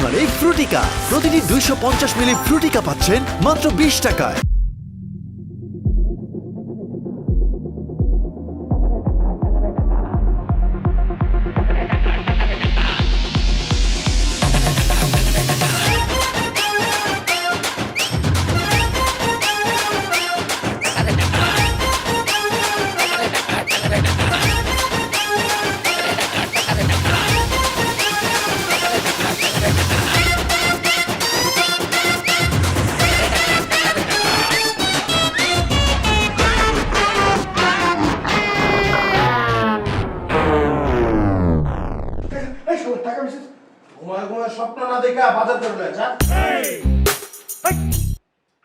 মানে ফ্রুটিকা। প্রতিটি 250 মিলি ফ্রুটিকা পাচ্ছেন মাত্র 20 টাকায়।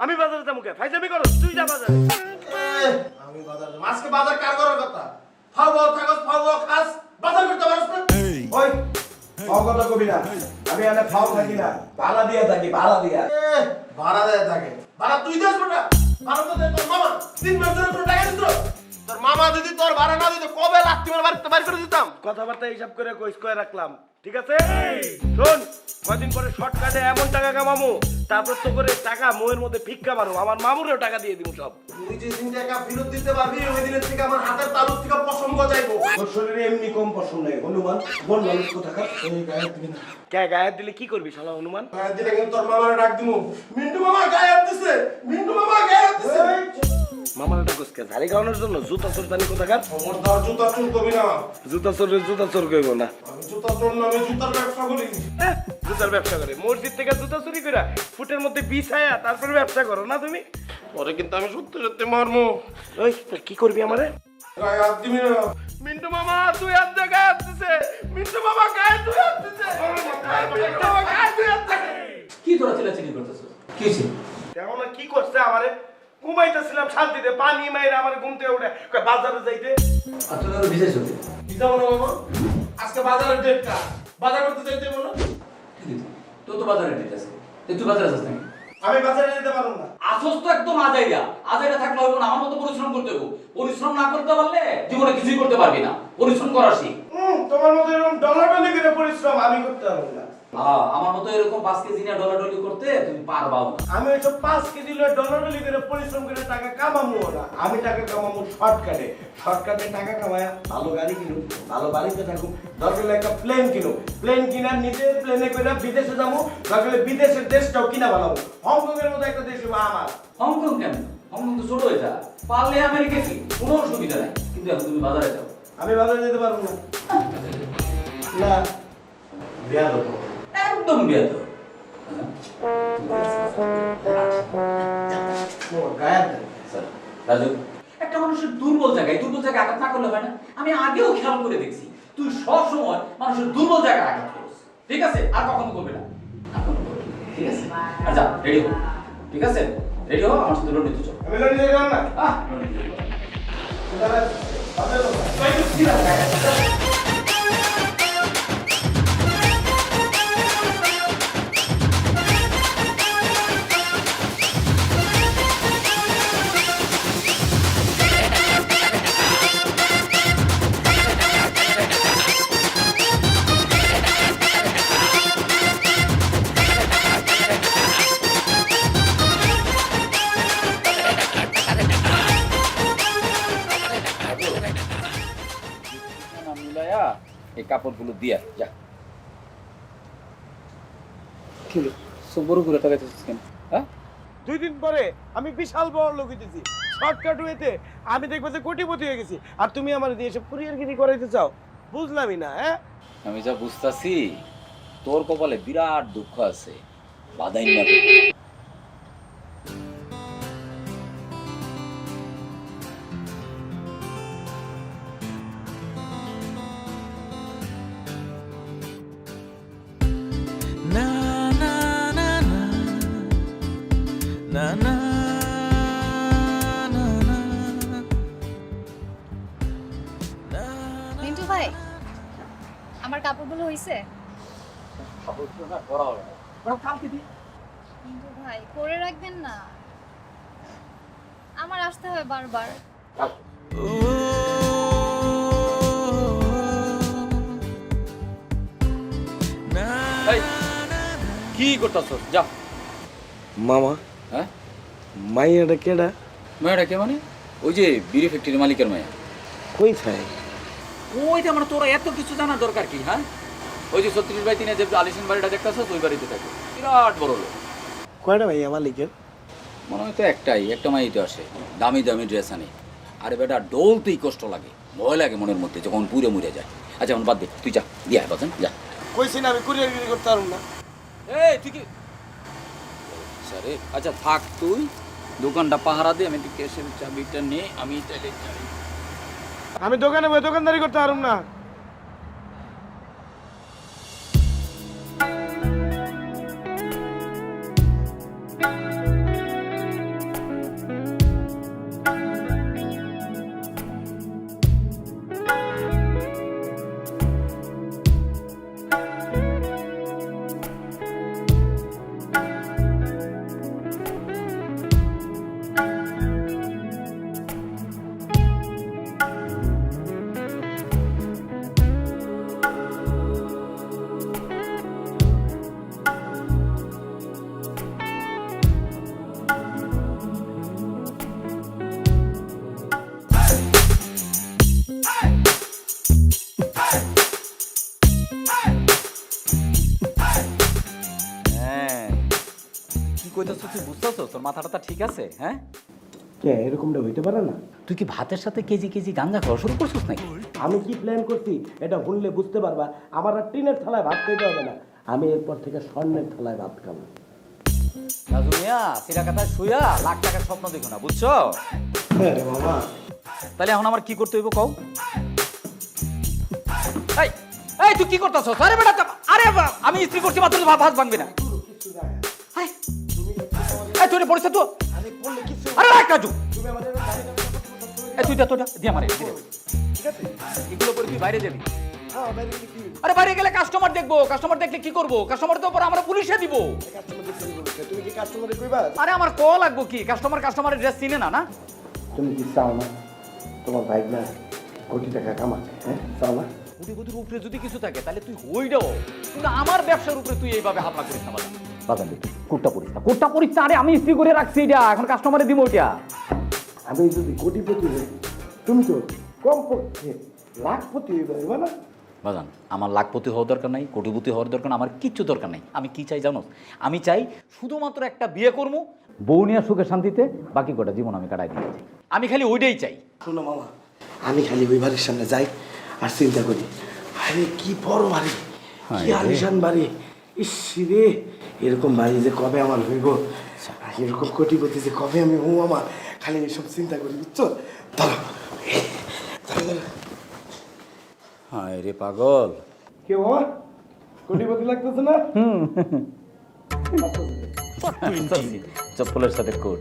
আমি বাজারে যাবো কে? ফাইজলামি করো, তুই যা বাজারে। আমি বাজারে যাব। আজকে বাজার কার করার কথা? ফাও থাকস, ফাও খাস, বাজার করতে পারছ না? ওই ফাও কথা কবি না। আমি এনে ফাও থাকি না, ভাড়া দিয়া থাকি, ভাড়া দিয়া। ভাড়া দেয় থাকে। ভাড়া তুই দিস না? ভাড়া তো দেয় তোর মামা। 3 মাস ধরে তোর টাকা দিত। তোর মামা যদি তোর ভাড়া না দিত কবে লাত্তি মার বাড়িতে বাইর করে দিতাম। কথাবার্তা হিসাব করে কইস কয়ে রাখলাম, ঠিক আছে? শোন, কয়দিন পরে শর্টকাটে এমন টাকা কামামু, তারপর তো করে টাকা মোয়ের মধ্যে ভিক্ষা মারো, আমার মামুরেও টাকা দিয়ে দিব সব। তুই যেদিন টাকা ফেরত দিতে পারবি ওই দিনের থেকে আমার হাতের তালুর থেকে পশম গজাইবো। তোর শরীরে এমনি কম পছন্দ নাই হনুমান, বল মানুষ কোথাকার। এই গায়ে দিবি না। কে গায়ে দিলে কি করবি শালা হনুমান? গায়ে দিলে কিন্তু তোর মামারে ডাক দিমু। মিন্টু মামা গায়ে হাত দিছে। মিন্টু মামা গায়ে হাত দিছে। মামার একটা গোসকে ঝাড়ি খাওয়ানোর জন্য জুতা চোর জানি কোথাকার। আমার দর জুতা চুর করবি না। জুতা চোর কইব না। আমি জুতা চোর না, আমি জুতার ব্যবসা করি। জুতার ব্যবসা করে মসজিদ থেকে জুতা চুরি করে ফুটের মধ্যে বিছায়া তারপরে ব্যবসা করো না তুমি? পরে কিন্তু আমি সত্যি সত্যি মারমু। ওই কি করবি আমারে? গায়ে হাত দিবি না। মিন্টু মামা তুই হাত দে, গায়ে হাত দিছে। মিন্টু মামা গায়ে তুই হাত দিছে। মিন্টু মামা গায়ে তুই হাত দিছে। কি তোরা চিল্লাচিল্লি করতেছিস? কি হইছে? তেমন কি করছে আমারে? ঘুমাইতেছিলাম শান্তিতে, পানি মাইরা আমার ঘুম থেকে উঠে কয় বাজারে যাইতে। আর তোরা বিশেষ হতে দিতাম না মামা। আজকে বাজারের ডেটটা। বাজার করতে যাইতে বলো। কি দিতে? তোর তো বাজারে ডেট আছে। তুই বাজারে যাস নাকি? আমি বাজারে যেতে পারবো না। আসস তো একদম আজাইরা। আজাইরা থাকলে হবে না, আমার মতো পরিশ্রম করতে হবে। পরিশ্রম না করতে পারলে জীবনে কিছুই করতে পারবি না। পরিশ্রম করা শিখ। তোমার মতো এরকম ডলার করে পরিশ্রম আমি করতে পারবো না। আমার মতো এরকম 5 কেজি নিয়ে ডলাডলি করতে তুমি পারবাও না। আমি ওইসব 5 কেজি ডলার করে পরিশ্রম করে টাকা কামাবো না। আমি টাকা কামাবো শর্টকাটে। শর্টকাটে টাকা কামায়া ভালো গাড়ি কিনুম, ভালো বাড়িতে থাকুম, দরকার হলে একটা প্লেন কিনুম। প্লেন কিনা নিজে প্লেনে করে বিদেশে যাবো, দরকার হলে বিদেশের দেশটাও কিনা বানাবো। হংকং এর মতো একটা দেশ হইবো আমার। হংকং কেন? হংকং তো ছোট হয়ে যা। পারলে আমেরিকা কি? কোনো অসুবিধা নাই। কিন্তু এখন তুমি বাজারে যাও। আমি বাজারে যেতে পারবো না। না, বিয়া দেবো। একদম বিয়াত। রাজু, একটা মানুষের দুর্বল জায়গায় আঘাত না করলে হয় না। আমি আগেও খেয়াল করে দেখছি তুই সব সময় মানুষের দুর্বল জায়গায় আঘাত করিস। ঠিক আছে? আর কখনো করবে না। আর কখনো করবে না। ঠিক আছে? আর যা, রেডি হো। ঠিক আছে? রেডি হো, আমার সাথে লন্ডনে চল। আমি লড়ে যেতে পারবো না। লন্ডনে চল। তাহলে বাজারে যাবো। কই কি রাখা? এই কাপড়গুলো দিয়া যা। কি হলো? সব বড় করে টাকাইতেছিস কেন? হ্যাঁ? 2 দিন পরে আমি বিশাল বড় লোক হইতেছি। শর্টকাট ওয়েতে আমি দেখবো যে কোটিপতি হয়ে গেছি। আর তুমি আমার দিয়ে এসে কুরিয়ারগিরি করাইতে চাও? বুঝলামই না। হ্যাঁ, আমি যা বুঝতাছি তোর কপালে বিরাট দুঃখ আছে। বাধাই না। মিন্টু ভাই, আমার কাপড়গুলো হইছে? কাপড়গুলো না করা হবে না। ওরা কালকে দি। মিন্টু ভাই, করে রাখবেন না। আমার আসতে হয় বারবার। এই কি করতেছ? যা। মামা হ্যাঁ, মাইয়াটা কেডা? মেয়েটা কে মানে? ওই যে বিড়ি ফ্যাক্টরির মালিকের মেয়ে। কই থাকে? ওইটা মানে তোরা এত কিছু জানার দরকার কি? হ্যাঁ, ওই যে 36/3 যে আলিশান বাড়িটা দেখতেছ, ওই বাড়িতে থাকে। বিরাট বড় লোক। কয়টা ভাইয়া মালিকের? মনে হয় তো একটাই, একটা মাই তো আসে, দামি দামি ড্রেস আনে। আরে বেটা, ডলতেই কষ্ট লাগে, ভয় লাগে মনের মধ্যে যখন পুড়ে মুড়ে যায়। আচ্ছা এখন বাদ দে, তুই যা, দিয়া বাজান যা। কইছি না আমি কুরিয়ারগিরি করতে পারবো না। এই তুই কি আরে আচ্ছা থাক, তুই দোকানটা পাহারা দে, আমি একটু ক্যাশের চাবিটা নিয়ে আমি তাহলে যাই। আমি দোকানে বই দোকানদারি করতে পারবো না। হ্যাঁ, কি কইতাছ তুই? বুঝতেছ তোর মাথাটা ঠিক আছে? হ্যাঁ, কে এরকমটা হইতে পারে না? তুই কি ভাতের সাথে কেজি কেজি গাঁজা খাওয়া শুরু করছিস নাকি? আমি কি প্ল্যান করছি এটা শুনলে বুঝতে পারবা। আমার আর টিনের থালায় ভাত খেতে হবে না, আমি এরপর থেকে স্বর্ণের থালায় ভাত খাবো। রাজু মিয়া সিরা কাতায় শুয়া লাখ টাকার স্বপ্ন দেখো না, বুঝছো? আরে মামা, তাহলে এখন আমার কি করতে হইব কও? এই এই তুই কি করতেছ? আরে বেটা আরে আমি ইস্ত্রি করছি মাত্র, ভাত ভাঙবি না। এই এই তুই পড়ছিস তো? আরে রাখ রাজু, এই তুই যা, তোটা দি আমারে দি। ঠিক আছে? এগুলো করে তুই বাইরে যাবি। হ্যাঁ, বাইরে গেলে কি? আরে বাইরে গেলে কাস্টমার দেখবো, কাস্টমার দেখলে কি করবো? কাস্টমার তো পর আমরা পুলিশে দিব। কাস্টমার দেখতে বলছে, তুমি কি কাস্টমারে কইবা? আরে আমার কল লাগবো কি? কাস্টমারের ড্রেস চিনে না না? তুমি কি চাও না তোমার ভাই না কোটি টাকা কামাতে? হ্যাঁ, চাও না? কোটিপতির উপরে যদি কিছু থাকে তাহলে তুই হইডাও, কিন্তু আমার ব্যবসার উপরে তুই এইভাবে হামলা করিস না। বাজান তুই কোটটা পরিস না, কোটটা পরিস না। আরে আমি ইস্ত্রি করে রাখছি এটা, এখন কাস্টমারে দিব ওইটা। আমি যদি কোটিপতি হই, তুমি তো কমপক্ষে লাখপতি হইবা না? বাজান আমার লাখপতি হওয়ার দরকার নাই, কোটিপতি হওয়ার দরকার নাই, আমার কিচ্ছু দরকার নাই। আমি কি চাই জানো? আমি চাই শুধুমাত্র একটা বিয়ে করবো, বউ নিয়ে সুখে শান্তিতে বাকি গোটা জীবন আমি কাটাই দিতে চাই। আমি খালি ওইটাই চাই। শোনো মামা, আমি খালি ওই বাড়ির সামনে যাই আর চিন্তা করি, আরে কি বড় বাড়ি, কি আলিশান বাড়ি, ইস রে, এরকম বাড়ি যে কবে আমার হইব, এরকম কোটিপতি যে কবে আমি হবো, আমার খালি এইসব চিন্তা করি, বুঝছো? দাঁড়াও, হায় রে পাগল, কে বাবা, কোটিপতি লাগতেছে না? চপ্পলের সাথে কোট।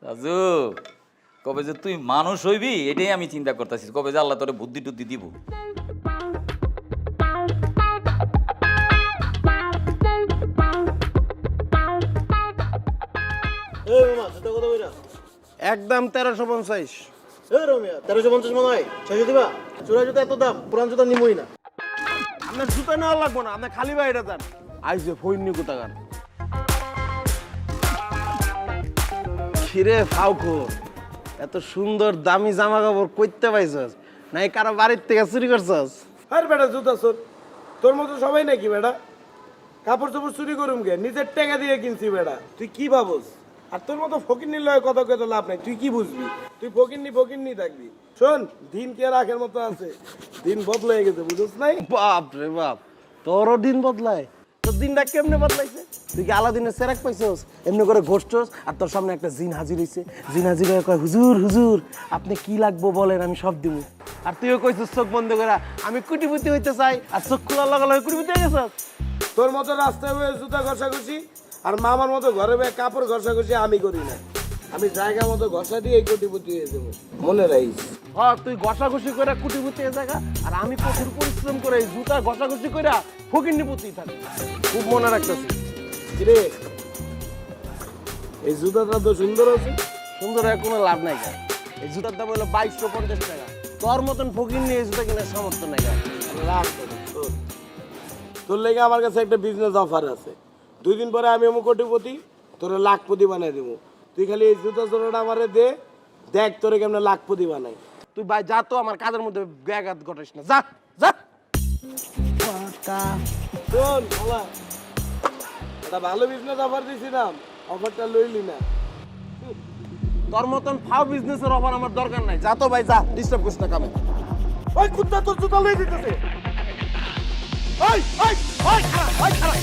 রাজু, কবে যে তুই মানুষ হইবি এটাই আমি চিন্তা করতেছি, কবে যে আল্লাহ তোরে বুদ্ধি টুদ্ধি দিব। একদম 1350। 1350 মনে হয় 600 দিবা? চোরা জুতা এত দাম, পুরান জুতা নিমই না। আপনার জুতা নেওয়া লাগবো না, আপনি খালি বাইরে যান। আইসে ফইনি কোথাকার। খিরে ফাউখোর, এত সুন্দর দামি জামা কাপড় কইতে পাইছস? নাই কারো বাড়ির থেকে চুরি করছস? আরে বেটা জুতা চোর, তোর মতো সবাই নাকি বেটা? কাপড় চোপড় চুরি করুম গে, নিজের টাকা দিয়ে কিনছি বেটা। তুই কি ভাবস? আর তোর মতো ফকিন্নির লয় কথা কইতে লাভ নাই, তুই কি বুঝবি? তুই ফকিন্নি থাকবি। শোন, দিন কি আর আগের মতো আছে? দিন বদলে গেছে, বুঝছ নাই? বাপ রে বাপ, তোরও দিন বদলায়? তোর দিনটা কেমনে বদলাইছে? তুই কি আলাদিনের সেরাক পাইছস? এমনি করে ঘোষটস আর তোর সামনে একটা জিন হাজির হইছে। জিন হাজির হয়ে কয়, হুজুর হুজুর আপনি কি লাগবো বলেন, আমি সব দিব। আর তুইও কইছস চোখ বন্ধ করে আমি কোটিপতি হইতে চাই, আর চোখ খোলার লগে লগে কোটিপতি হয়ে গেছস। তোর মতো রাস্তায় বয়ে জুতা ঘষাঘষি আর মামার মতো ঘরে বয়ে কাপড় ঘষাঘষি আমি করি না। আমি জায়গা মতো ঘষা দিয়ে কোটিপতি হয়ে যাবো, মনে রাখিস। হ্যাঁ, তুই ঘষাঘষি করে কোটিপতি হয়ে জায়গা, আর আমি কঠোর পরিশ্রম করে এই জুতা ঘষাঘষি করে ফকিন্নিপতি থাকি। খুব মনে রাখতেছি। কিরে, এই জুতাটা তো সুন্দর আছে। সুন্দর হয়ে কোনো লাভ নাই গা। এই জুতার দাম হলো 2250 টাকা। তোর মতন ফকির নিয়ে এই জুতা কেনার সামর্থ্য নাই গা। লাভ তোর লেগে আমার কাছে একটা বিজনেস অফার আছে। 2 দিন পরে আমি এমন কোটিপতি, তোরে লাখপতি বানাই দেবো। তুই খালি এই জুতা জোড়াটা আমারে দে, দেখ তোরে কেমন লাখপতি বানাই। তুই ভাই যা তো, আমার কাজের মধ্যে ব্যাঘাত ঘটাস না, যা যা। শোন শালা, একটা ভালো বিজনেস অফার দিছিলাম, অফারটা লইলি না। তোর মতন ফাও বিজনেসের অফার আমার দরকার নাই, যা তো ভাই যা, ডিস্টার্ব করিস না কামে। ওই কুত্তা তোর জুতা লই দিতেছে। ওই ওই ওই খারাপ, ওই খারাপ।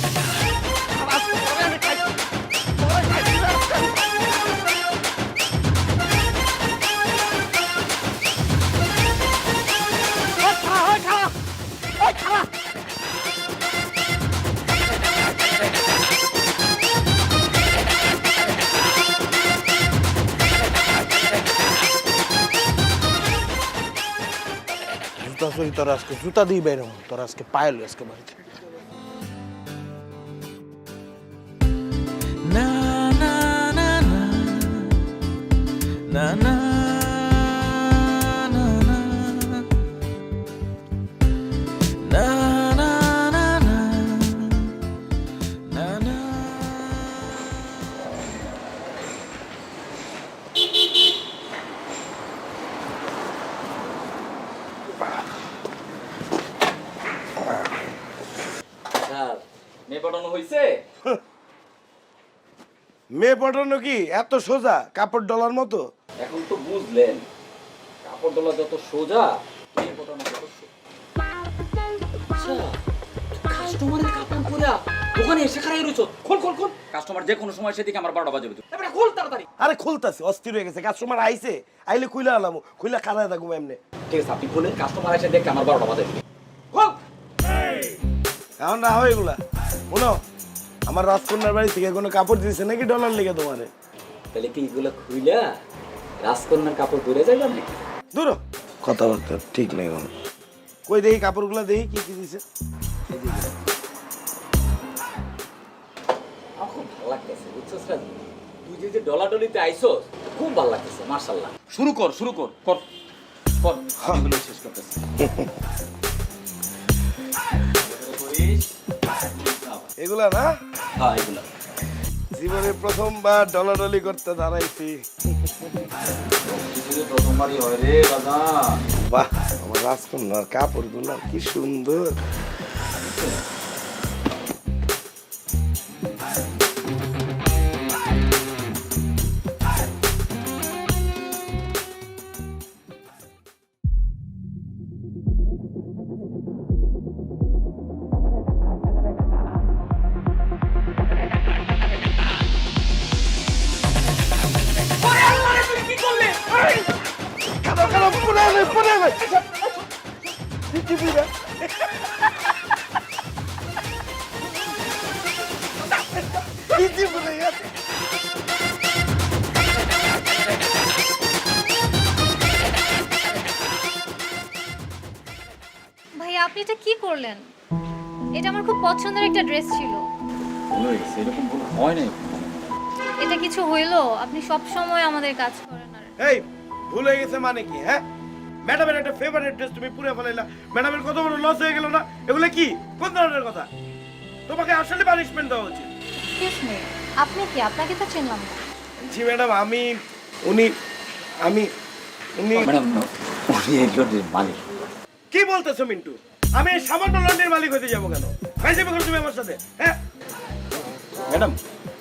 জুতা চুরি তোর আজকে জুতা দিয়ে বের হবো, তোর আজকে পায়েল আজকে বাড়িতে। স্যার মেয়ে পাঠানো হয়েছে? মেয়ে পটানো কি এত সোজা কাপড় ডলার মতো? এখন তো বুঝলেন কাপড় তোলা যত সোজা মেয়ে পাঠানো তত কাস্টমারের কাপড় পরা দোকানে এসে খারাই রইছো। খোল খোল খোল, কাস্টমার যে কোনো সময় সেদিকে আমার 12টা বাজে। এবারে খোল তাড়াতাড়ি। আরে খুলতাছে, অস্থির হয়ে গেছে। কাস্টমার আইছে, আইলে খুইলা আলামু, খুইলা খাড়ায় থাকুম এমনি। ঠিক আছে আপনি খোলেন, কাস্টমার এসে দেখে আমার 12টা বাজে। খোল। এখন না হয় এগুলা। শোনো, আমার রাজকন্যার বাড়ি থেকে কোনো কাপড় দিয়েছে নাকি ডলার লেগে তোমারে? তাহলে কি এগুলো খুইলা রাজকন্যার কাপড় ধরে যাইলাম নাকি? দূর কথাবার্তা ঠিক নেই কোনো। কই দেখি কাপড়গুলা, দেখি কি কি দিছে। আমার খুব ভালো লাগতেছে বুঝছস রাজু, তুই যে ডলাডলিতে আইছস খুব ভালো লাগতেছে মাশাআল্লাহ। শুরু কর শুরু কর কর কর, এগুলো শেষ করতেছি। এগুলা না হ্যাঁ এগুলো জীবনে প্রথমবার ডলাডলি করতে দাঁড়াইছি। প্রথমবারই হয় রে বাজান। বাহ, আমার রাজকন্যার কাপড়গুলা কি সুন্দর। ভাই আপনি এটা কি করলেন? এটা আমার খুব পছন্দের একটা ড্রেস ছিল। এরকম ভুল হয় নাই। এটা কিছু হইলো? আপনি সব সময় আমাদের কাজ করেন আর এই ভুল হয়ে গেছে মানে কি? হ্যাঁ, ম্যাডামের একটা ফেভারিট ড্রেস তুমি পুরো ফেলাইলা। ম্যাডামের কত বড় লস হয়ে গেল না? এগুলো কি কোন ধরনের কথা? তোমাকে আসলে পানিশমেন্ট দেওয়া উচিত। এক্সকিউজ মি, আপনি কি? আপনাকে তো চিনলাম না। জি ম্যাডাম, আমি উনি ম্যাডাম উনি এই লন্ড্রির মালিক। কি বলতেছো মিন্টু? আমি এই সামান্য লন্ড্রির মালিক হতে যাবো কেন? ফাইজলামি করো তুমি আমার সাথে? হ্যাঁ ম্যাডাম,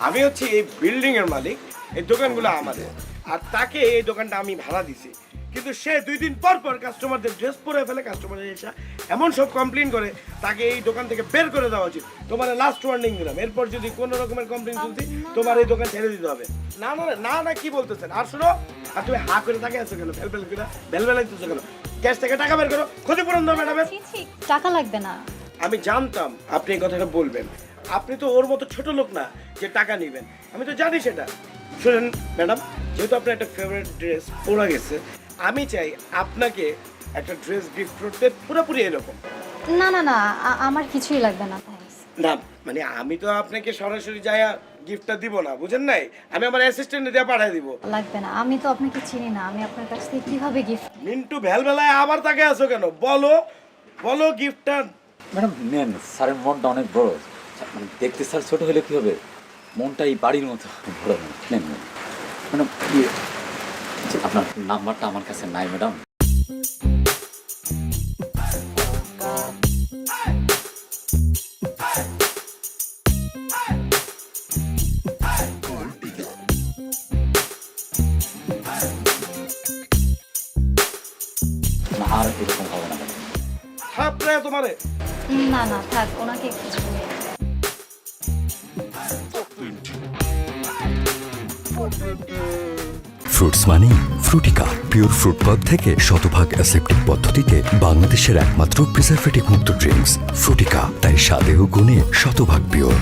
আমি হচ্ছে এই বিল্ডিং এর মালিক, এই দোকানগুলো আমাদের, আর তাকে এই দোকানটা আমি ভাড়া দিছি। কিন্তু সে 2 দিন পর পর কাস্টমারদের ড্রেস পরে ফেলে, কাস্টমারের এসে এমন সব কমপ্লেইন করে, তাকে এই দোকান থেকে বের করে দেওয়া উচিত। তোমার লাস্ট ওয়ার্নিং দিলাম, এরপর যদি কোনো রকমের কমপ্লেইন শুনছি তোমার এই দোকান ছেড়ে দিতে হবে। না না না না, কি বলতেছেন? আর শোনো, আর তুমি হা করে তাকে আছো কেন? ফেলফেল করে বেলবেলাইতেছো কেন? ক্যাশ থেকে টাকা বের করো, ক্ষতিপূরণ দাও ম্যাডামের। ছি ছি, টাকা লাগবে না। আমি জানতাম আপনি এই কথাটা বলবেন। আপনি তো ওর মতো ছোট লোক না যে টাকা নেবেন, আমি তো জানি সেটা। শুনেন ম্যাডাম, যেহেতু আপনার একটা ফেভারিট ড্রেস পরা গেছে, আমি চাই আপনাকে একটা ড্রেস গিফট করতে, পুরোপুরি এরকম। না না না, আমার কিছুই লাগবে না, থ্যাঙ্কস। না মানে আমি তো আপনাকে সরাসরি যাইয়া গিফটটা দিব না, বুঝেন নাই? আমি আমার অ্যাসিস্ট্যান্ট দিয়ে পাঠিয়ে দিব। লাগবে না, আমি তো আপনাকে চিনি না, আমি আপনার কাছ থেকে কিভাবে গিফট? মিন্টু ভেলবেলায় আবার তাকে আছো কেন? বলো বলো গিফটটা ম্যাডাম নেন, স্যারের মনটা অনেক বড়। মানে দেখতে স্যার ছোট হলে কি হবে, মনটা এই বাড়ির মতো বড়। নেন নেন ম্যাডাম, আপনার নাম্বারটা আমার কাছে নাই ম্যাডাম। না, আর এরকম হবে না ম্যাডাম। হ্যাঁ প্রায় তোমারে না না থাক, ওনাকে একটু ফ্রুটস মানে ফ্রুটিকা, পিওর ফ্রুট পাক থেকে শতভাগ অ্যাসেপ্টিক পদ্ধতিতে বাংলাদেশের একমাত্র প্রিজারভেটিভ মুক্ত ড্রিঙ্কস ফ্রুটিকা, তাই স্বাদে ও গুণে শতভাগ পিওর।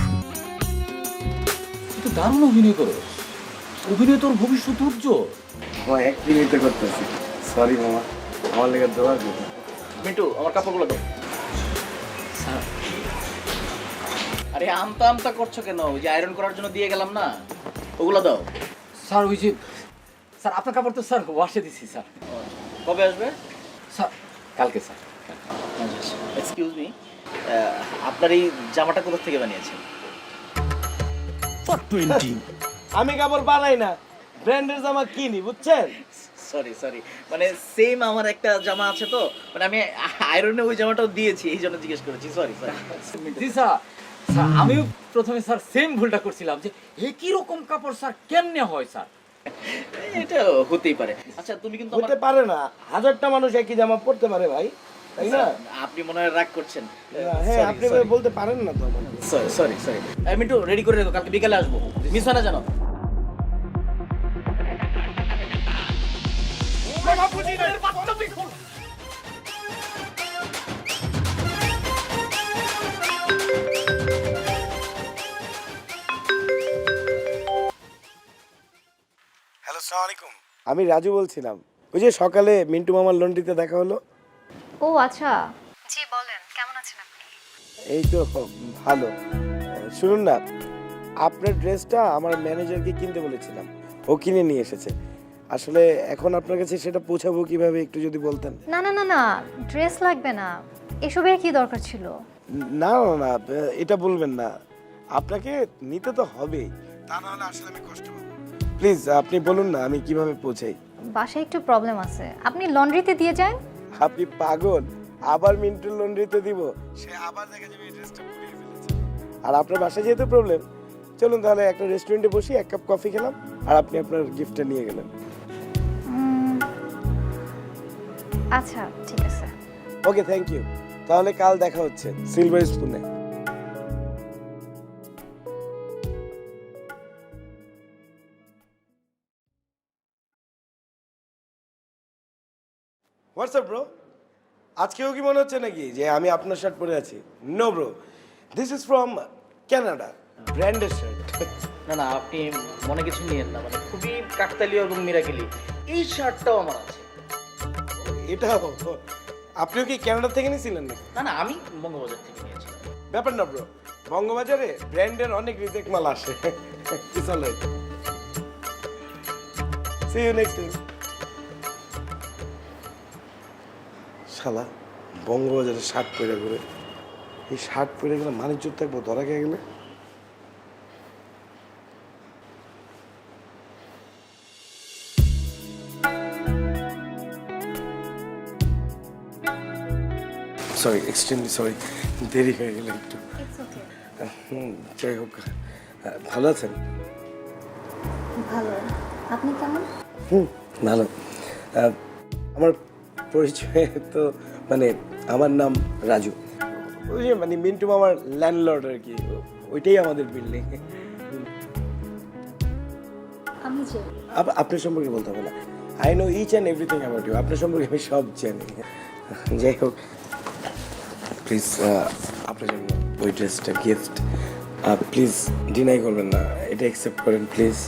তুই তো দারুণ অভিনয় করো, অভিনয় তোর ভবিষ্যৎ উজ্জ্বল। অ্যাক্টিংই তো করতেছি। সরি মামা, আমার লেগে দোয়া করো। মিন্টু আমার কাপড়গুলো দাও। স্যার, আরে আমতা আমতা করছো কেন? ওই যে আয়রন করার জন্য দিয়ে গেলাম না, ওগুলো দাও। স্যার ওই যে স্যার আপনার কাপড় তো স্যার ওয়াশে দিছি স্যার। কবে আসবে? স্যার কালকে স্যার। এক্সকিউজ মি, আপনার এই জামাটা কোথা থেকে বানিয়েছেন? আমি কাপড় বানাই না, ব্র্যান্ডের জামা কিনি, বুঝছেন? সরি সরি, মানে সেম আমার একটা জামা আছে তো, মানে আমি আয়রনে ওই জামাটাও দিয়েছি, এই জন্য জিজ্ঞেস করেছি। Sorry sorry. জি স্যার, স্যার আমিও প্রথমে স্যার সেম ভুলটা করছিলাম যে একই রকম কাপড় স্যার কেমনে হয় স্যার। এটা হতেই পারে। আচ্ছা তুমি কিন্তু হতে পারে না, হাজারটা মানুষ একই জামা পরতে পারে ভাই, তাই না? আপনি মনে হয় রাগ করছেন। হ্যাঁ, আপনি এভাবে বলতে পারেন না তো আমাকে। Sorry sorry sorry. আমি একটু রেডি করে রেখো, কালকে বিকালে আসবো, মিস হয় না জানো। হ্যালো, আসসালামু আলাইকুম। আমি রাজু বলছিলাম। ওই যে সকালে মিন্টু মামার লন্ড্রিতে দেখা হলো। ও আচ্ছা, জি বলেন, কেমন আছেন আপনি? এই তো ভালো। শুনুন না, আপনার ড্রেসটা আমার ম্যানেজারকে কিনতে বলেছিলাম, ও কিনে নিয়ে এসেছে। আসলে এখন আপনার কাছে সেটা পৌঁছাবো কিভাবে একটু যদি বলতেন। না না না না, ড্রেস লাগবে না, এসবের কি দরকার ছিল? না না না, এটা বলবেন না, আপনাকে নিতে তো হবেই, তা না হলে আসলে আমি কষ্ট পাবো। প্লিজ আপনি বলুন না আমি কিভাবে পৌঁছাই। বাসায় একটু প্রবলেম আছে, আপনি লন্ড্রিতে দিয়ে যান। আপনি পাগল? আবার মিন্টুর লন্ড্রিতে দিব, সে আবার দেখা যাবে এই ড্রেসটা পুড়িয়ে ফেলেছে। আর আপনার বাসায় যেহেতু প্রবলেম, চলুন তাহলে একটা রেস্টুরেন্টে বসি, এক কাপ কফি খেলাম, আর আপনি আপনার গিফটটা নিয়ে গেলেন। আচ্ছা ঠিক আছে। ওকে, থ্যাংক ইউ। তাহলে কাল দেখা হচ্ছে সিলভার স্পুনে। হোয়াটসঅ্যাপ ব্রো, আজকেও কি মনে হচ্ছে নাকি যে আমি আপনার শার্ট পরে আছি? No bro, this is from Canada, branded shirt. না না, আপনি মনে কিছু নিয়েন না, মানে খুবই কাকতালীয় এবং মিরাকেলি। এই শার্টটাও আমার আছে। এটাও আপনিও কি কানাডা থেকে নিয়েছিলেন নাকি? না না, আমি বঙ্গবাজার থেকে নিয়েছি। ব্যাপার না ব্রো, বঙ্গবাজারে ব্র্যান্ডের অনেক রিজেক্ট মাল আসে। It's alright, see you next time. শালা বঙ্গবাজারে শার্ট পরে ঘুরে, এই শার্ট পরে গেলে মানিজ্য থাকবো, ধরা খেয়ে গেলে। সরি, এক্সট্রিমলি সরি, দেরি হয়ে গেল একটু। যাই হোক, ভালো আছেন? ভালো, আপনি কেমন? ভালো। আমার পরিচয় তো, মানে আমার নাম রাজু, ওই যে মানে মিন্টু মামার ল্যান্ডলর্ড আর কি, ওইটাই আমাদের বিল্ডিং। আমি যে আপনার সম্পর্কে বলতে হবে না, I know each and everything about you, আপনার সম্পর্কে আমি সব জানি। যাই হোক, প্লিজ আপনার জন্য ওই ড্রেসটা গিফট, প্লিজ ডিনাই করবেন না, এটা অ্যাকসেপ্ট করেন প্লিজ।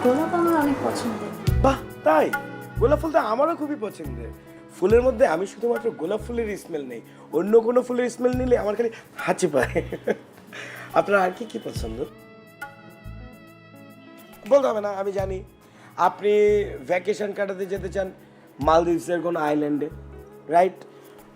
গোলাপ আমার অনেক পছন্দের। বাহ, তাই? গোলাপ ফুলটা আমারও খুবই পছন্দের। ফুলের মধ্যে আমি শুধুমাত্র গোলাপ ফুলের স্মেল নেই, অন্য কোনো ফুলের স্মেল নিলে আমার খালি হাঁচি পায়। আপনার আর কি কি পছন্দ বলতে হবে না, আমি জানি। আপনি ভ্যাকেশন কাটাতে যেতে চান মালদ্বীপসের কোনো আইল্যান্ডে, রাইট?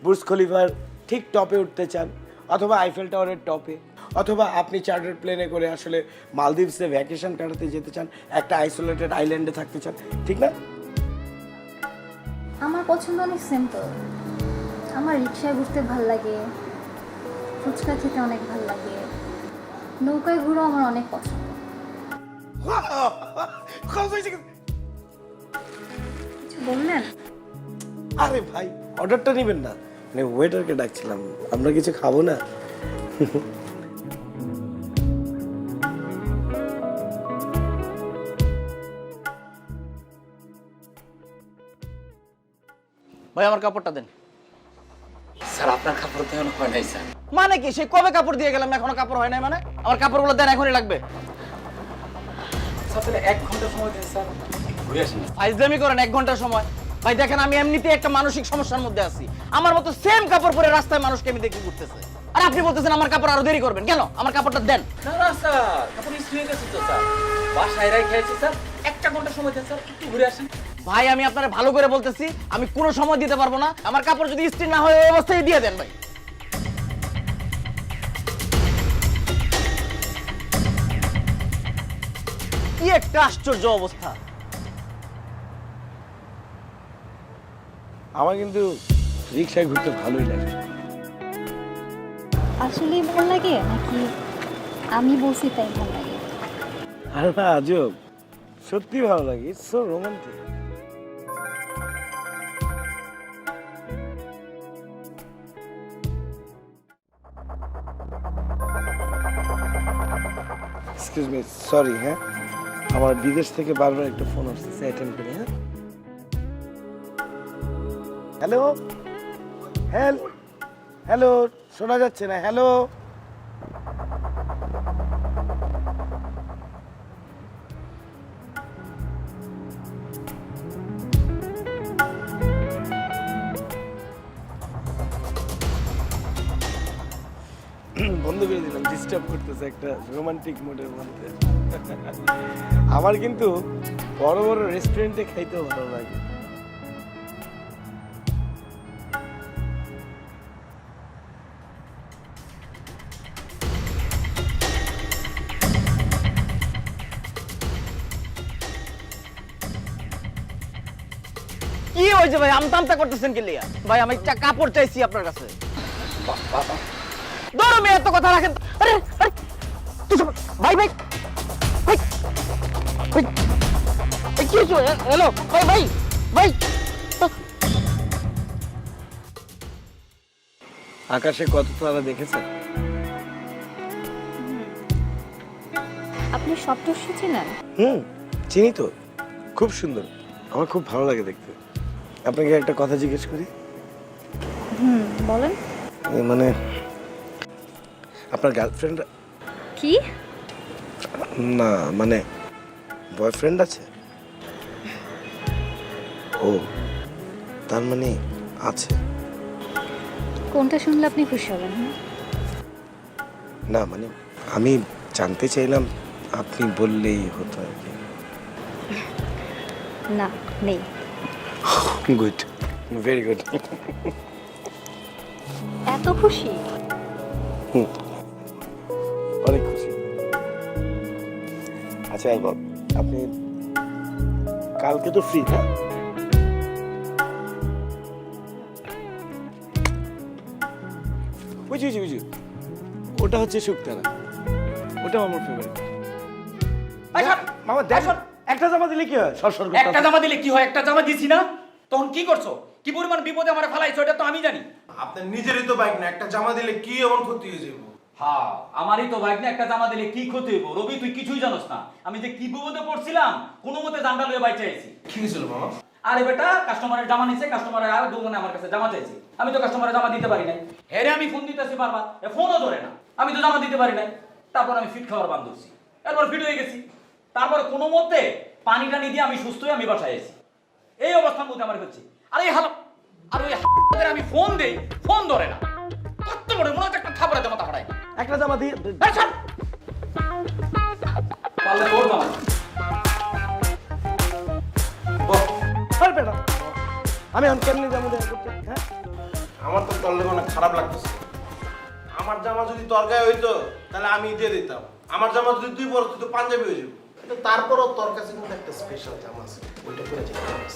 বুর্জ খলিফার ঠিক টপে উঠতে চান, অথবা আইফেল টাওয়ারের টপে, অথবা আপনি চার্টার প্লেনে করে আসলে মালদ্বীপসে ভ্যাকেশন কাটাতে যেতে চান, একটা আইসোলেটেড আইল্যান্ডে থাকতে চান, ঠিক না? আমার পছন্দ অনেক সিম্পল। আমার রিক্সায় ঘুরতে ভাল লাগে, ফুচকা খেতে অনেক ভাল লাগে, নৌকায় ঘুরো আমার অনেক পছন্দ। কিছু বললেন? আরে ভাই, অর্ডারটা নেবেন না, মানে ওয়েটারকে ডাকছিলাম, আমরা কিছু খাবো না? ভাই আমার কাপড়টা দেন। স্যার আপনার কাপড় দেওয়ানো হয় নাই স্যার। মানে কি, সে কবে কাপড় দিয়ে গেলাম, এখনো কাপড় হয় নাই? মানে আমার কাপড়গুলো দেন, এখনই লাগবে। স্যার তাহলে 1 ঘন্টা সময় দেন স্যার, ঘুরে আসেন। ফাইজলামি করেন 1 ঘন্টার সময়? ভাই দেখেন, আমি এমনিতেই একটা মানসিক সমস্যার মধ্যে আছি। আমার মতো সেম কাপড় পরে রাস্তায় মানুষকে আমি দেখি ঘুরতেছে, আর আপনি বলতেছেন আমার কাপড় আরো দেরি করবেন কেন? আমার কাপড়টা দেন। না না স্যার, কাপড় ইস্ত্রি হয়ে গেছে তো স্যার, বাসায় রেখে আছি স্যার। 1 ঘন্টা সময় দেন স্যার, একটু ঘুরে আসেন। ভাই আমি আপনারে ভালো করে বলতেছি, আমি কোনো সময় দিতে পারবো না। আমার কাপড় যদি ইস্ত্রি না হয় ওই অবস্থায় দিয়ে দেন ভাই। কি একটা আশ্চর্য অবস্থা। আমার কিন্তু রিক্সায় ঘুরতে ভালোই লাগে। আসলেই ভাল লাগে নাকি আমি বলছি তাই ভাল লাগে? আরে না, আজব, সত্যি ভালো লাগে, it's so romantic. Excuse me, sorry. হ্যাঁ, আমার বিদেশ থেকে বারবার একটা ফোন আসছে, অ্যাটেন্ড করি। হ্যাঁ, হ্যালো হ্যালো হ্যালো, শোনা যাচ্ছে না? হ্যালো, বন্ধ করে দিলাম, ডিস্টার্ব করতেছে একটা রোমান্টিক মুডের মধ্যে। আমার কিন্তু বড় বড় রেস্টুরেন্টে খাইতেও ভালো লাগে। কি হয়েছে ভাই, আমতা আমতা করতেছেন কি লিয়া? ভাই আমি একটা কাপড় চাইছি আপনার কাছে। ধরো মেয়ে, এত কথা রাখেন। আরে আরে ভাই ভাই ভাই ভাই, কি হয়েছে? হ্যালো ভাই ভাই ভাই। আকাশে কত তারা দেখেছেন? আপনি সপ্তর্ষি ছিলেন? চিনি তো, খুব সুন্দর, আমার খুব ভালো লাগে দেখতে। আপনাকে একটা কথা জিজ্ঞেস করি? বলেন। মানে আপনার গার্লফ্রেন্ড? কি? না মানে বয়ফ্রেন্ড আছে? ও, তার মানে আছে। কোনটা শুনলে আপনি খুশি হবেন? না মানে আমি জানতে চাইলাম, আপনি বললেই হতো আর কি। না, নেই। Good, very good. এত খুশি? অনেক খুশি। আচ্ছা আপনি কালকে তো ফ্রি না? বুঝি বুঝি বুঝি, ওটা হচ্ছে শুক্তানা, ওটা আমার ফেভারিট। মামা দেখো, একটা জামা দিলে কি হয়? সরসর করতে একটা জামা দিলে কি হয়? একটা জামা দিছি না, তখন কি করছো? কি পরিমাণ বিপদে আমার ফেলাইছো এটা তো আমি জানি। আপনার নিজেরই তো বাইক না, একটা জামা দিলে কি এমন ক্ষতি হয়ে যাবে? হ্যাঁ, আমারই তো বাইক না, একটা জামা দিলে কি ক্ষতি হইব? রবি তুই কিছুই জানোস না, আমি যে কি বিপদে পড়ছিলাম, কোনো মতে জামটা লয়ে বাইচে আইছি। কি হয়েছিল মামা? আরে বেটা, কাস্টমারের জামা নিছে, কাস্টমারের আর দোকানে আমার কাছে জামা চাইছে, আমি তো কাস্টমারের জামা দিতে পারি নাই। হেরে আমি ফোন দিতেছি বারবার, ফোনও ধরে না, আমি তো জামা দিতে পারি নাই। তারপর আমি ফিট খাওয়ার বান ধরছি, এরপর ফিট হয়ে গেছি। তারপরে কোনো মতে পানি টানি দিয়ে আমি সুস্থ হয়ে আমি বাসায় এসেছি। এই অবস্থার মধ্যে আমার হচ্ছে। আরে হালা আর ওই হাতের আমি ফোন দেই, ফোন ধরে না। কত বড় মনে হচ্ছে একটা থাপড়া দেবো তাপড়ায়। একটা জামা দিয়ে পারলে তোর জামা। পারবে না। আমি এখন কেমনি যাবো দেখা করতে? হ্যাঁ, আমার তো তোর লেগে অনেক খারাপ লাগতেছে। আমার জামা যদি তোর গায়ে হইতো তাহলে আমি দিয়ে দিতাম। আমার জামা যদি তুই পরো তুই তো পাঞ্জাবি হয়ে যাবি। কিন্তু তারপরও তোর কাছে কিন্তু একটা স্পেশাল জামা আছে, ওইটা পরে যেতে পারিস।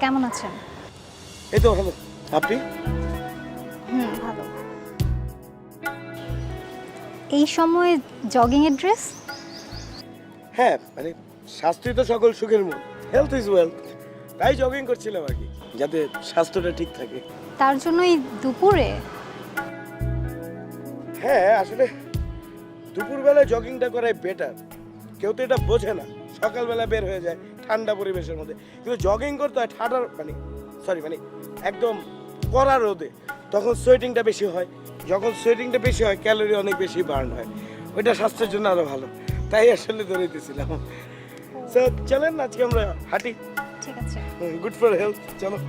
কেমন আছেন? এই তো ভালো। আপনি? ভালো। এই সময় জগিং এর ড্রেস? হ্যাঁ, মানে স্বাস্থ্যই তো সকল সুখের মূল। Health is wealth. তাই জগিং করছিলাম আর কি, যাতে স্বাস্থ্যটা ঠিক থাকে। তার জন্যই দুপুরে? হ্যাঁ, আসলে দুপুরবেলায় জগিংটা করাই বেটার। কেউ তো এটা বোঝে না, সকালবেলা বের হয়ে যায় ঠান্ডা পরিবেশের মধ্যে, কিন্তু জগিং করতে হয় ঠান্ডার মানে একদম কড়া রোদে, তখন সোয়েটিংটা বেশি হয়। যখন সোয়েটিংটা বেশি হয় ক্যালোরি অনেক বেশি বার্ন হয়, ওইটা স্বাস্থ্যের জন্য আরো ভালো। তাই আসলে ধরেতেছিলাম। চলেন না আজকে আমরা হাঁটি। ঠিক আছে। গুড ফর হেলথ, চলো।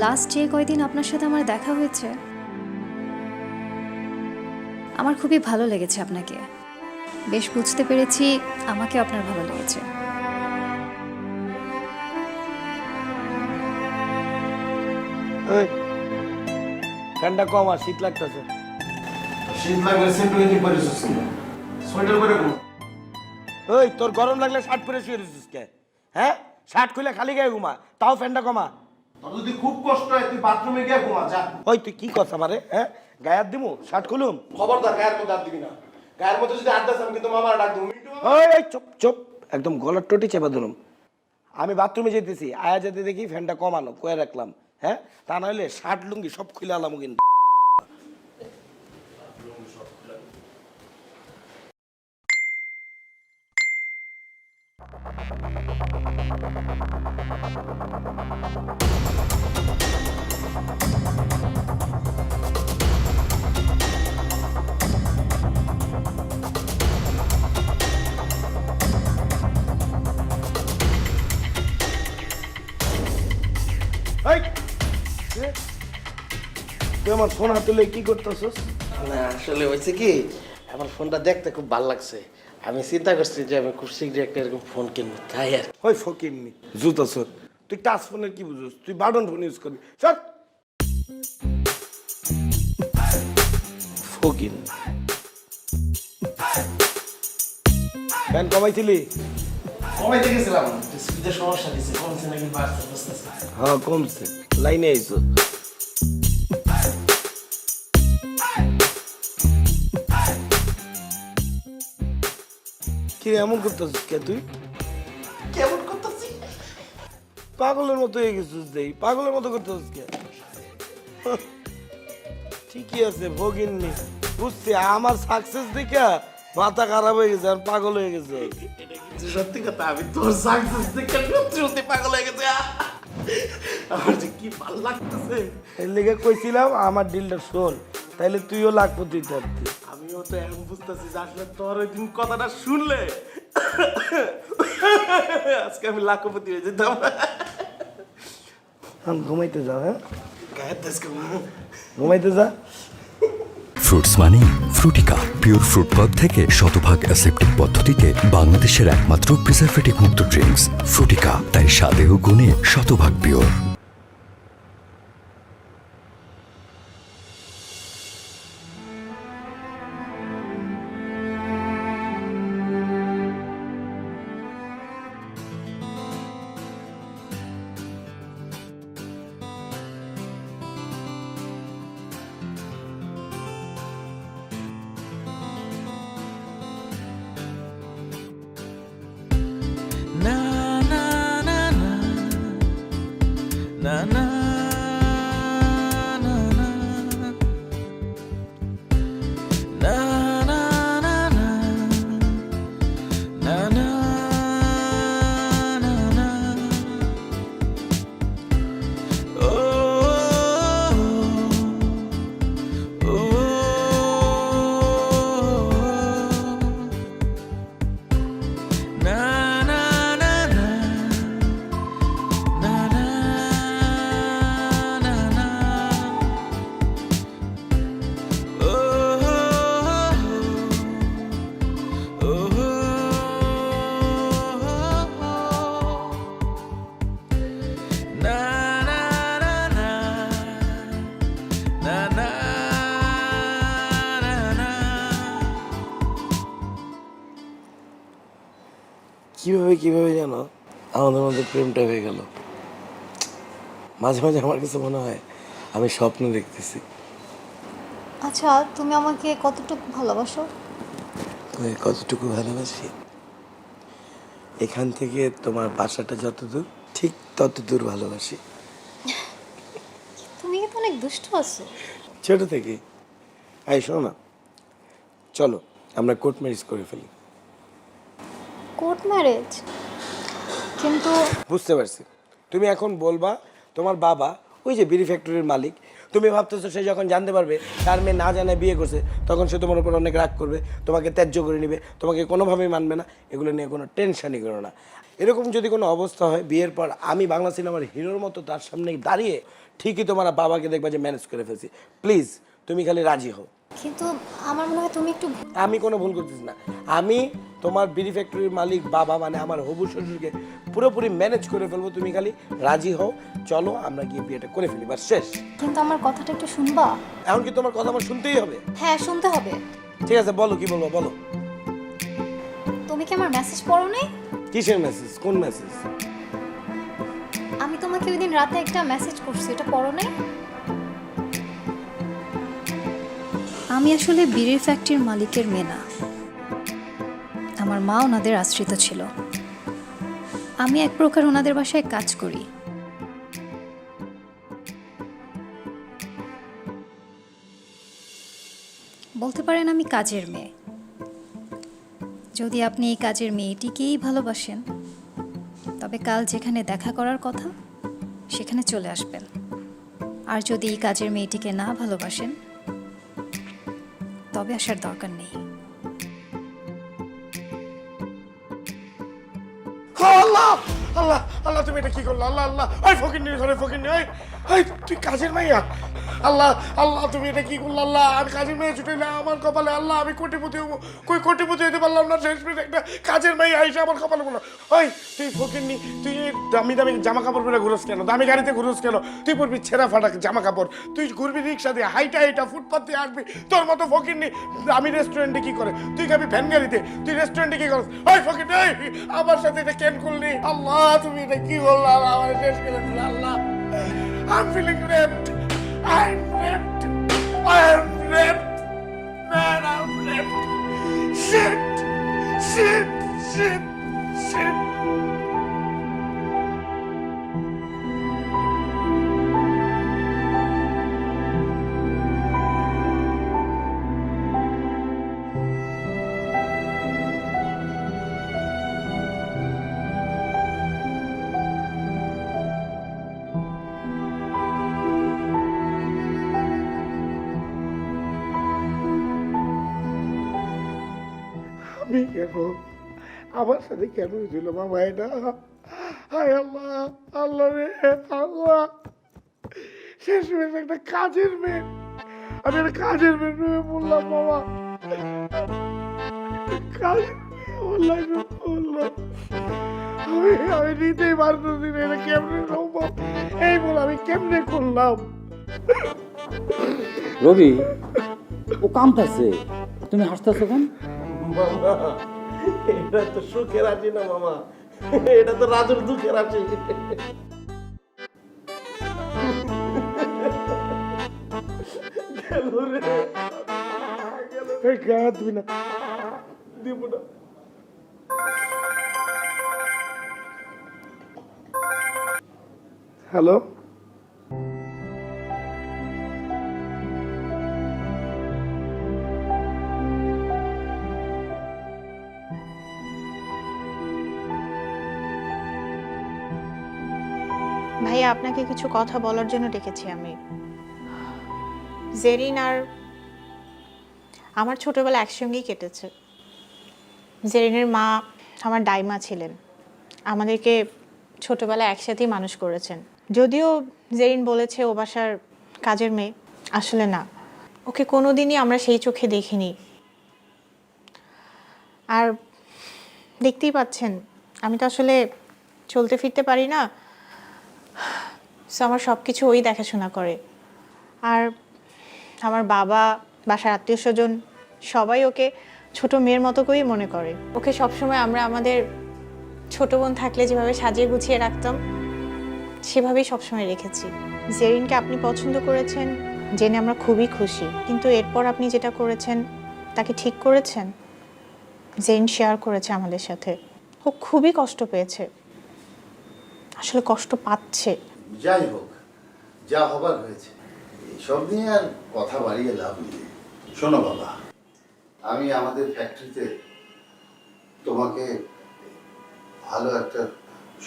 লাস্ট যে কয়দিন আপনার সাথে আমার দেখা হয়েছে, আমার খুবই ভালো লেগেছে আপনাকে। বেশ বুঝতে পেরেছি আমাকে আপনার ভালো লেগেছে। ঠান্ডা কম আর শীত লাগতেছে। শীত লাগলে সেন্টু গেঞ্জি পরেছিস না, সোয়েটার পরে ঘুমা। ওই তোর গরম লাগলে শার্ট পরে শুয়ে রয়েছিস কে? হ্যাঁ, শার্ট খুলে খালি গায়ে ঘুমা, তাও ফ্যানটা কমা। তোর যদি খুব কষ্ট হয় তুই বাথরুমে গিয়ে ঘুমা যা। ওই তুই কি কথা মারে? হ্যাঁ, গায়ে হাত দিমু, শার্ট খুলুম? খবরদার গায়ের মধ্যে হাত দিবি না। গায়ের মধ্যে যদি হাত দাস আমি কিন্তু মামার ডাক দেবো। মিন্টু মামা। ওই চুপ চুপ, একদম গলার টটি চেপা দিলাম। আমি বাথরুমে যেতেছি, আয়া যেতে দেখি ফ্যানটা কমানো, কয়ে রাখলাম। হ্যাঁ, তা নাহলে শার্ট লুঙ্গি সব খুলে আলাম কিন্তু। এই, তুই আমার ফোন হাতে লয়ে কি করতেছস? না আসলে হয়েছে কি, আমার ফোনটা দেখতে খুব ভালো লাগছে। আমি চিন্তা করছি যে আমি খুব শীঘ্রই একটা এরকম ফোন কিনবো, তাই আর কি। ওই ফকিরনি জুতা সর, তুই টাচ ফোনের কি বুঝছিস? তুই বাটন ফোন ইউজ করবি। সর ফকির। ফ্যান কমাইছিলি? কমাইতে গেছিলাম, স্পিডের সমস্যা দিচ্ছে, কমছে নাকি বাড়ছে বুঝতেছি। হ্যাঁ কমছে, লাইনে আইছো। কি এমন করতেছিস কে তুই? কেমন করতেছি? পাগলের মতো হয়ে গেছিস, দেই পাগলের মতো করতেছিস কে? ঠিকই আছে ভগিননি, বুঝছি। আমার সাকসেস দেখে মাথা খারাপ হয়ে গেছে, আর পাগল হয়ে গেছে। সত্যি কথা, আমি তোর সাকসেস দেখে সত্যি সত্যি পাগল হয়ে গেছে। আমার যে কি ভালো লাগতেছে। এর লেগে কইছিলাম আমার ডিলটা শোন, তাইলে তুইও লাখপতি থাকতি। আমিও তো এখন বুঝতেছি যে আসলে তোর ওই দিন কথাটা শুনলে আজকে আমি লাখপতি হয়ে যেতাম। ঘুমাইতে যাও। হ্যাঁ, গায়ের দেশ ঘুমাইতে যা। ফ্রুটস মানে ফ্রুটিকা, পিওর ফ্রুট পদ থেকে শতভাগ অ্যাসেপ্টিক পদ্ধতিতে বাংলাদেশের একমাত্র প্রিজারভেটিভ মুক্ত ড্রিঙ্কস ফ্রুটিকা, তাই স্বাদে ও গুণে শতভাগ পিওর। কিভাবে জানো আমাদের মধ্যে প্রেমটা হয়ে গেল। মাঝে মাঝে আমার কাছে মনে হয় আমি স্বপ্ন দেখতেছি। আচ্ছা, তুমি আমাকে কতটুকু ভালোবাসো? তুমি কতটুকু ভালোবাসি, এখান থেকে তোমার বাসাটা যত দূর ঠিক তত দূর ভালোবাসি। তুমি কিন্তু অনেক দুষ্ট আছো। ছোট থেকে। এই শোনো না, চলো আমরা কোর্ট ম্যারেজ করে ফেলি। Court marriage? কিন্তু বুঝতে পারছি, তুমি এখন বলবা তোমার বাবা ওই যে বিড়ি ফ্যাক্টরির মালিক, তুমি ভাবতেছো সে যখন জানতে পারবে তার মেয়ে না জানে বিয়ে করছে, তখন সে তোমার উপর অনেক রাগ করবে, তোমাকে ত্যায্য করে নেবে, তোমাকে কোনোভাবেই মানবে না। এগুলো নিয়ে কোনো টেনশনই করো না। এরকম যদি কোনো অবস্থা হয়, বিয়ের পর আমি বাংলা সিনেমার হিরোর মতো তার সামনে দাঁড়িয়ে ঠিকই তোমার বাবাকে দেখবা যে ম্যানেজ করে ফেলছি। প্লিজ তুমি খালি রাজি হও। কিন্তু আমার মনে হয় তুমি একটু আমি কোনো ভুল করতেছি না। আমি তোমার বিড়ি ফ্যাক্টরির মালিক বাবা মানে আমার হবু শ্বশুরকে পুরোপুরি ম্যানেজ করে ফেলবো। তুমি খালি রাজি হও, চলো আমরা গিয়ে বিয়েটা করে ফেলি, বাস শেষ। কিন্তু আমার কথাটা একটু শুনবা? এখন কি তোমার কথা আমার শুনতেই হবে? হ্যাঁ, শুনতে হবে। ঠিক আছে, বলো কি বলবো বলো। তুমি কি আমার মেসেজ পড়ো নাই? কিসের মেসেজ? কোন মেসেজ? আমি তোমাকে ওই দিন রাতে একটা মেসেজ করছি, এটা পড়ো নাই? আমি আসলে বিড়ির ফ্যাক্টরির মালিকের মেয়ে না, আমার মা ওনাদের আশ্রিত ছিল। আমি এক প্রকার ওনাদের বাসায় কাজ করি। বলতে পারেন আমি কাজের মেয়ে। যদি আপনি এই কাজের মেয়েটিকেই ভালোবাসেন, তবে কাল যেখানে দেখা করার কথা সেখানে চলে আসবেন। আর যদি এই কাজের মেয়েটিকে না ভালোবাসেন, তবে আসার দরকার নেই। আল্লাহ আল্লাহ আল্লাহ, তুমি এটা কি করলো? আল্লাহ আল্লাহ, ওই ফকিন্নির ঘরে ফকিন্নি, ওই তুই কাজের মাইয়া। আল্লাহ আল্লাহ, তুমি এটা কি করলো? আল্লাহ, আর কাজের মেয়ে ছুটে না আমার কপালে। আল্লাহ, আমি কোটিপতি হবো, কই কোটিপতি হতে পারলাম না, শেষ পেয়ে একটা কাজের মেয়ে আইসে আমার কপালে বলো। ওই তুই ফকিন্নি, তুই দামি দামি জামা কাপড় পরে ঘুরোস কেন? দামি গাড়িতে ঘুরোস কেন? তুই পরবি ছেঁড়া ফাটা জামা কাপড়, তুই ঘুরবি রিক্সা দিয়ে, হাইটা হাইটা ফুটপাথ দিয়ে আসবি। তোর মতো ফকিন্নি আমি রেস্টুরেন্টে কি করে? তুই খাবি ভ্যান গাড়িতে, তুই রেস্টুরেন্টে কি করস? ওই ফকিন্নি, আমার সাথে এটা কেন করলি? আল্লাহ, তুমি এটা কি বললো? আমার শেষ করে দিলে। আল্লাহ, I'm feeling raped. I'm raped. I'm raped. Man, I'm raped. Shit. Shit. Shit. Shit. আমি কেন, আমার সাথে কেন হয়েছিল মামা এটা? হায় আল্লাহ, আল্লাহ রে আল্লাহ, শেষ হয়েছে একটা কাজের মেয়ে। আমি একটা কাজের মেয়ে প্রেমে পড়লাম মামা। কাজের মেয়ে বললো, আমি নিতেই পারতেছি না, এটা কেমনে সম্ভব? এই বল আমি কেমনে করলাম? রবি, ও কামতাছে, তুমি হাসতেছো কেন? মামা, এটা তো সুখের আছি না মামা, এটা তো রাজুর দুঃখের আছি। হ্যালো, ভাইয়া, আপনাকে কিছু কথা বলার জন্য ডেকেছি আমি। জেরিন আর আমার ছোটবেলা একসঙ্গেই কেটেছে। জেরিনের মা আমার দাইমা ছিলেন, আমাদেরকে ছোটবেলা একসাথেই মানুষ করেছেন। যদিও জেরিন বলেছে ও বাসার কাজের মেয়ে, আসলে না, ওকে কোনোদিনই আমরা সেই চোখে দেখিনি। আর দেখতেই পাচ্ছেন, আমি তো আসলে চলতে ফিরতে পারি না, সো আমার সব কিছু ওই দেখাশোনা করে। আর আমার বাবা, বাসার আত্মীয় স্বজন সবাই ওকে ছোট মেয়ের মতো করেই মনে করে। ওকে সবসময় আমরা আমাদের ছোট বোন থাকলে যেভাবে সাজিয়ে গুছিয়ে রাখতাম সেভাবেই সবসময় রেখেছি। জেরিনকে আপনি পছন্দ করেছেন জেনে আমরা খুবই খুশি, কিন্তু এরপর আপনি যেটা করেছেন তাকে ঠিক করেছেন? জেরিন শেয়ার করেছে আমাদের সাথে, ও খুবই কষ্ট পেয়েছে, আসলে কষ্ট পাচ্ছে। যাই হোক, যা হবার হয়েছে, এসব নিয়ে আর কথা বাড়িয়ে লাভ নেই। শোনো বাবা, আমি আমাদের ফ্যাক্টরিতে তোমাকে ভালো একটা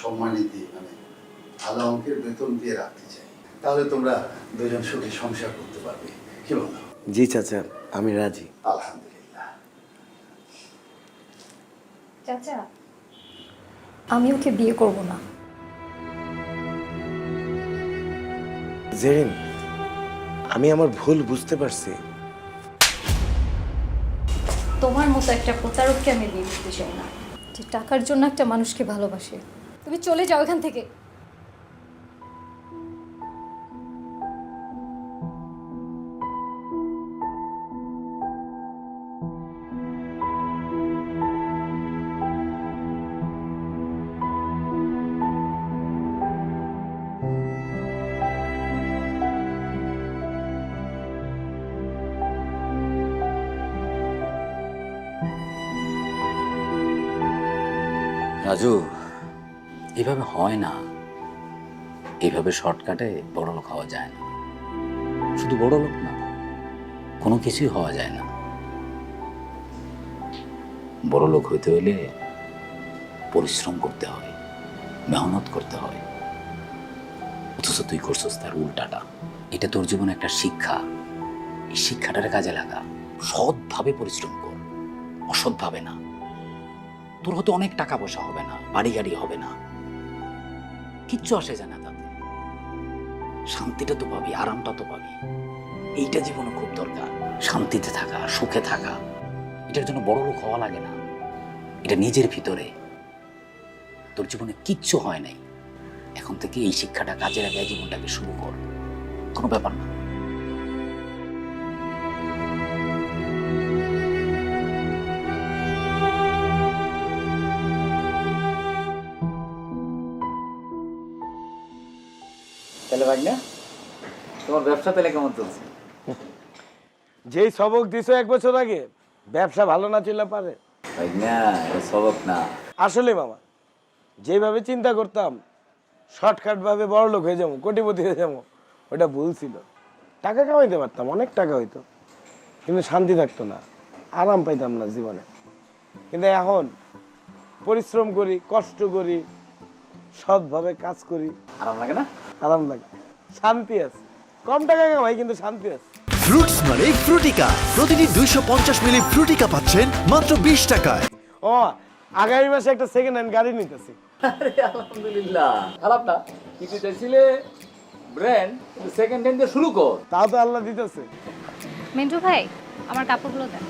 সম্মানী দিয়ে মানে ভালো অঙ্কের বেতন দিয়ে রাখতে চাই, তাহলে তোমরা দুজন সুখে সংসার করতে পারবে। কি বলো? জি চাচা, আমি রাজি। আলহামদুলিল্লাহ। চাচা, আমি ওকে বিয়ে করব না। জেরিন, আমি আমার ভুল বুঝতে পারছি। তোমার মতো একটা প্রতারককে আমি বিয়ে করতে চাই না, যে টাকার জন্য একটা মানুষকে ভালোবাসে। তুমি চলে যাও এখান থেকে। রাজু, এভাবে হয় না। এইভাবে শর্টকাটে বড় লোক হওয়া যায় না। শুধু বড় লোক না, কোনো কিছুই হওয়া যায় না। বড় লোক হইতে হলে পরিশ্রম করতে হয়, মেহনত করতে হয়। অথচ তুই করছিস তার উল্টাটা। এটা তোর জীবনে একটা শিক্ষা। এই শিক্ষাটার কাজে লাগা। সৎভাবে পরিশ্রম কর, অসৎভাবে না। তোর হয়তো অনেক টাকা পয়সা হবে না, বাড়ি গাড়ি হবে না, কিচ্ছু আসে যায় না তাতে। শান্তিটা তো পাবি, আরামটা তো পাবি। এইটা জীবনে খুব দরকার। শান্তিতে থাকা, সুখে থাকা। এটার জন্য বড় লোক হওয়া লাগে না। এটা নিজের ভিতরে। তোর জীবনে কিচ্ছু হয় নাই, এখন থেকে এই শিক্ষাটা কাজে লাগায় জীবনটাকে শুরু কর। কোনো ব্যাপার না। তাহলে ভাই না, তোমার ব্যবসা তাহলে কেমন চলছে? যেই সবক দিছো 1 বছর আগে, ব্যবসা ভালো না চলে পারে? ভাই না, এটা সবক না। আসলে মামা, যেভাবে চিন্তা করতাম শর্টকাট ভাবে বড় লোক হয়ে যাবো, কোটিপতি হয়ে যাবো, ওটা ভুল ছিল। টাকা কামাইতে পারতাম, অনেক টাকা হইতো, কিন্তু শান্তি থাকতো না, আরাম পাইতাম না জীবনে। কিন্তু এখন পরিশ্রম করি, কষ্ট করি, সৎভাবে কাজ করি, আরাম লাগে না? আরাম লাগে, শান্তি আছে। কম টাকা কামাই কিন্তু শান্তি আছে। ফ্রুটস মানে ফ্রুটিকা। প্রতিটি 250 মিলি ফ্রুটিকা পাচ্ছেন মাত্র 20 টাকায়। ও, আগামী মাসে একটা সেকেন্ড হ্যান্ড গাড়ি নিতেছি। আরে আলহামদুলিল্লাহ, খারাপ না। কিছু চাইছিলে ব্র্যান্ড, সেকেন্ড হ্যান্ড দিয়ে শুরু কর। তাও তো আল্লাহ দিতেছে। মিন্টু ভাই, আমার কাপড়গুলো দেন।